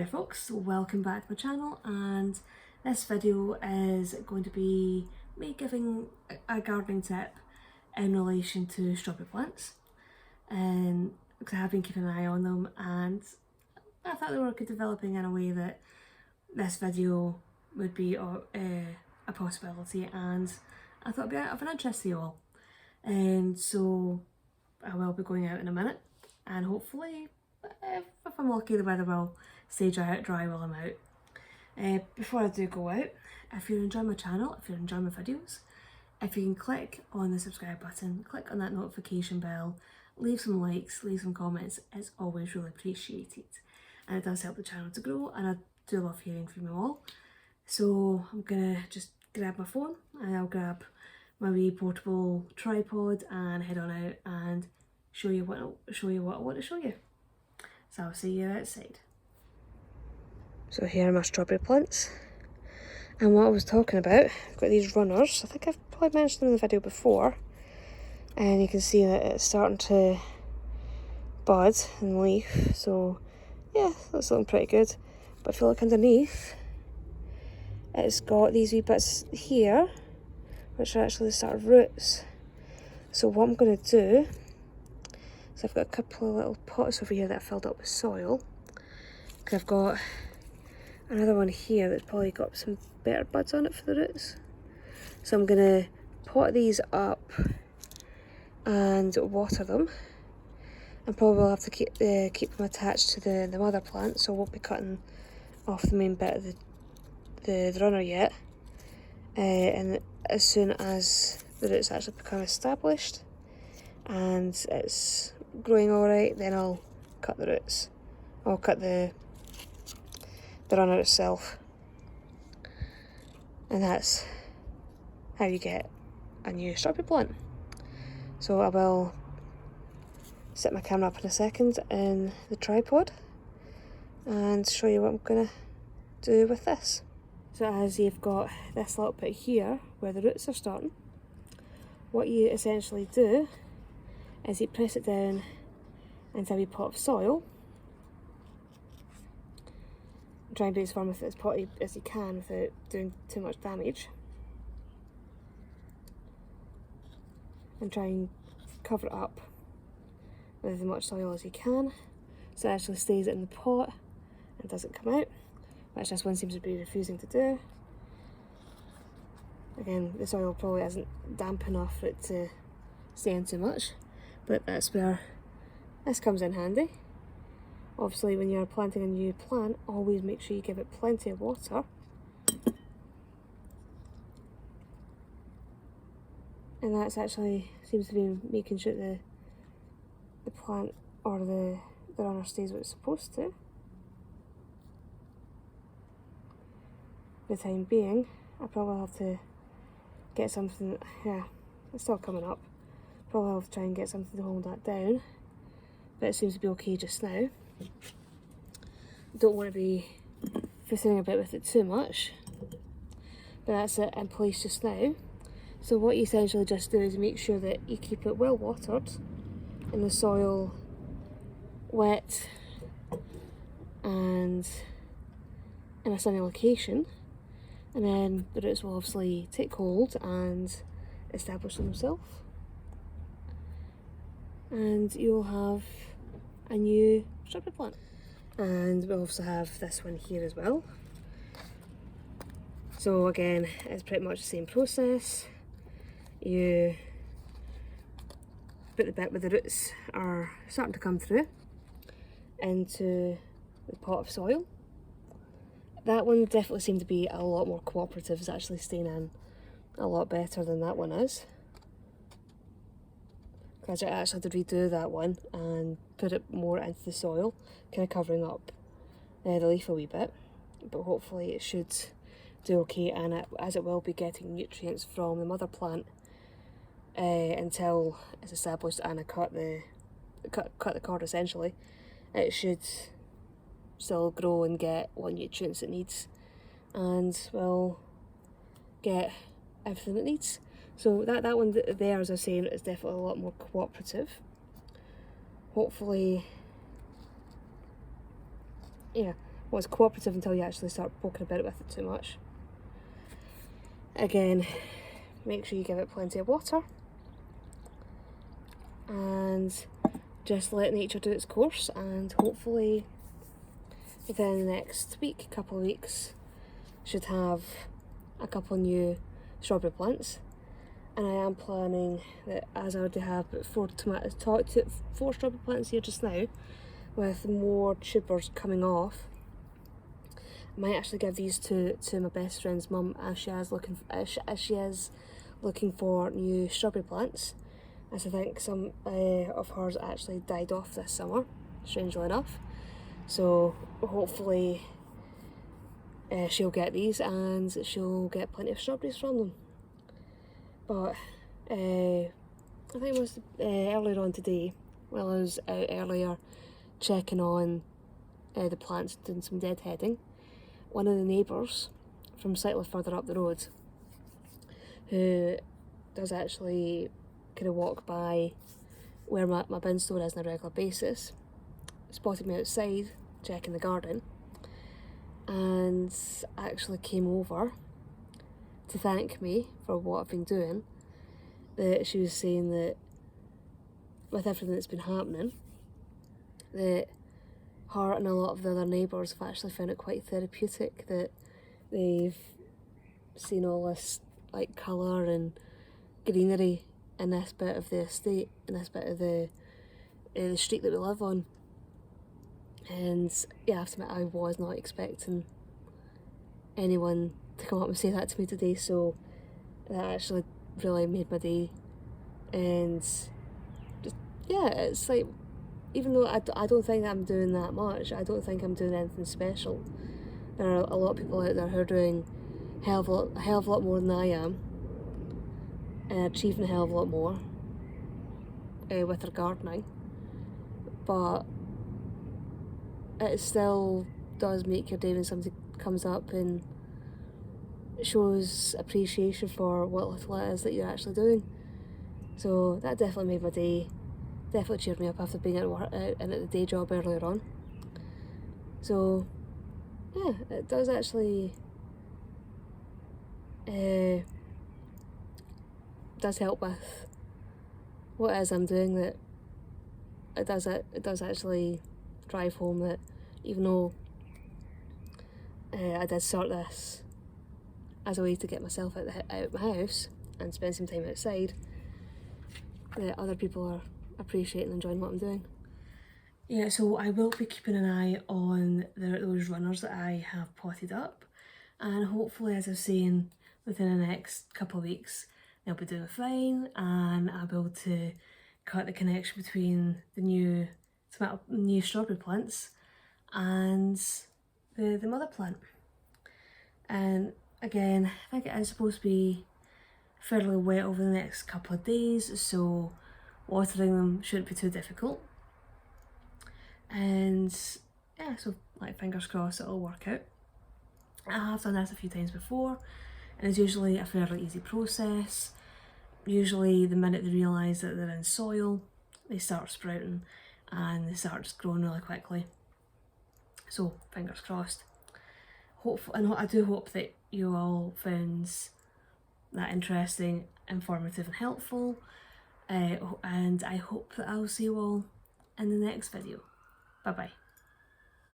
Hi there folks, welcome back to my channel, and this video is going to be me giving a gardening tip in relation to strawberry plants, and because I have been keeping an eye on them and I thought they were developing in a way that this video would be a possibility, and I thought it'd be of an interest to you all. And so I will be going out in a minute, and hopefully if I'm lucky the weather will stay dry while I'm out. Before I do go out, if you're enjoying my channel, if you're enjoying my videos, if you can click on the subscribe button, click on that notification bell, leave some likes, leave some comments, it's always really appreciated. And it does help the channel to grow, and I do love hearing from you all. So I'm gonna just grab my phone and I'll grab my wee portable tripod and head on out and show you what I want to show you. So I'll see you outside. So here are my strawberry plants. And what I was talking about, I've got these runners. I think I've probably mentioned them in the video before. And you can see that it's starting to bud and leaf. So yeah, that's looking pretty good. But if you look underneath, it's got these wee bits here, which are actually the start of roots. So what I'm going to do, is I've got a couple of little pots over here that I filled up with soil. Because I've got another one here that's probably got some better buds on it for the roots. So I'm going to pot these up and water them. And probably will have to keep them attached to the mother plant, so I won't be cutting off the main bit of the runner yet. And as soon as the roots actually become established and it's growing alright, then I'll cut the roots. I'll cut the runner itself. And that's how you get a new strawberry plant. So I will set my camera up in a second in the tripod and show you what I'm gonna do with this. So as you've got this little bit here where the roots are starting, what you essentially do is you press it down into a wee pot of soil. Try and be as firm with it as potty as you can without doing too much damage. And try and cover it up with as much soil as you can, so it actually stays in the pot and doesn't come out, which this one seems to be refusing to do. Again, the soil probably isn't damp enough for it to stay in too much, but that's where this comes in handy. Obviously, when you're planting a new plant, always make sure you give it plenty of water. And that's actually seems to be making sure the plant or the runner stays what it's supposed to. For the time being, I probably have to get something, yeah, it's still coming up. Probably have to try and get something to hold that down, but it seems to be okay just now. Don't want to be fiddling about with it too much, but that's it in place just now. So what you essentially just do is make sure that you keep it well watered and the soil wet and in a sunny location, and then the roots will obviously take hold and establish themselves, and you'll have a new strawberry plant. And we'll also have this one here as well. So again, it's pretty much the same process. You put the bit where the roots are starting to come through into the pot of soil. That one definitely seemed to be a lot more cooperative. It's actually staying in a lot better than that one is. Because I actually had to redo that one and put it more into the soil, kind of covering up the leaf a wee bit. But hopefully it should do okay, and as it will be getting nutrients from the mother plant until it's established and I cut the cord essentially, it should still grow and get what nutrients it needs, and will get everything it needs. So that one there, as I was saying, is definitely a lot more cooperative. Hopefully, yeah, well, it's cooperative until you actually start poking about with it too much. Again, make sure you give it plenty of water and just let nature do its course, and hopefully within the next week, couple of weeks, should have a couple of new strawberry plants. And I am planning that, as I already have 4 strawberry plants here just now, with more tubers coming off, I might actually give these to my best friend's mum as she is looking for new strawberry plants, as I think some of hers actually died off this summer, strangely enough. So hopefully she'll get these and she'll get plenty of strawberries from them. But I think it was earlier on today, while I was out earlier checking on the plants, doing some deadheading, one of the neighbours from slightly further up the road, who does actually kind of walk by where my bin store is on a regular basis, spotted me outside checking the garden and actually came over to thank me for what I've been doing. That she was saying that with everything that's been happening, that her and a lot of the other neighbours have actually found it quite therapeutic, that they've seen all this like colour and greenery in this bit of the estate, in this bit of the street that we live on. And yeah, I have to admit, I was not expecting anyone to come up and say that to me today, so that actually really made my day. And just, yeah, it's like, even though I don't think I'm doing that much, I don't think I'm doing anything special, there are a lot of people out there who are doing a hell of a lot more than I am, and achieving a hell of a lot more with their gardening. But it still does make your day when somebody comes up and shows appreciation for what little it is that you're actually doing. So that definitely made my day, definitely cheered me up after being out at the day job earlier on. So yeah, it does actually does help with what it is I'm doing, that it does actually drive home that even though I did start this as a way to get myself out of my house and spend some time outside, that other people are appreciating and enjoying what I'm doing. Yeah, so I will be keeping an eye on those runners that I have potted up, and hopefully, as I was saying, within the next couple of weeks they'll be doing fine and I'll be able to cut the connection between the new strawberry plants and the mother plant. And again, I think it is supposed to be fairly wet over the next couple of days, so watering them shouldn't be too difficult. And yeah, so like fingers crossed it'll work out. I have done this a few times before, and it's usually a fairly easy process. Usually the minute they realise that they're in soil, they start sprouting and they start just growing really quickly. So fingers crossed. And I do hope that you all found that interesting, informative and helpful, and I hope that I'll see you all in the next video. Bye bye.